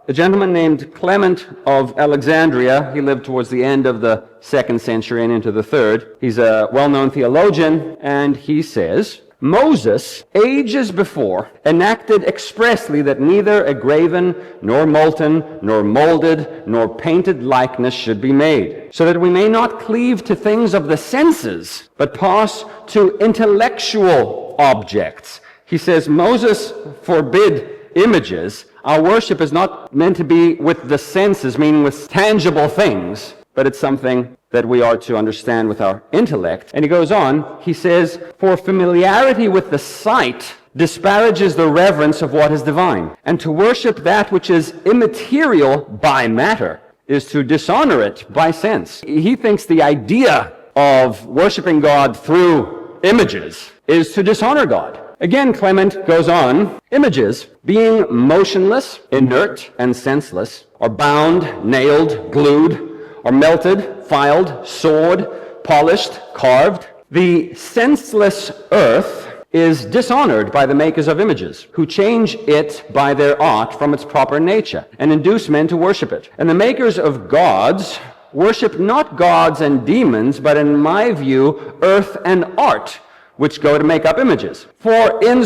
A gentleman named Clement of Alexandria. He lived towards the end of the 2nd century and into the 3rd. He's a well-known theologian, and he says, Moses, ages before, enacted expressly that neither a graven, nor molten, nor molded, nor painted likeness should be made, so that we may not cleave to things of the senses, but pass to intellectual objects. He says Moses forbid images. Our worship is not meant to be with the senses, meaning with tangible things, but it's something that we are to understand with our intellect. And he goes on, he says, for familiarity with the sight disparages the reverence of what is divine, and to worship that which is immaterial by matter is to dishonor it by sense. He thinks the idea of worshiping God through images is to dishonor God. Again, Clement goes on, images, being motionless, inert, and senseless, are bound, nailed, glued, or melted, filed, sawed, polished, carved. The senseless earth is dishonored by the makers of images, who change it by their art from its proper nature, and induce men to worship it. And the makers of gods worship not gods and demons, but in my view, earth and art, which go to make up images. For in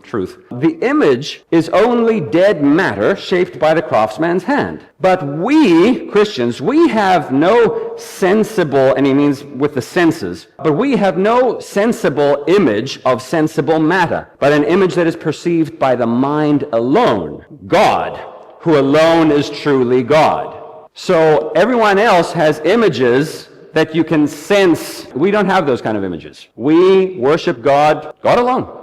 truth, the image is only dead matter shaped by the craftsman's hand. But we, Christians, we have no sensible, and he means with the senses, but we have no sensible image of sensible matter, but an image that is perceived by the mind alone, God, who alone is truly God. So everyone else has images that you can sense. We don't have those kind of images. We worship God alone.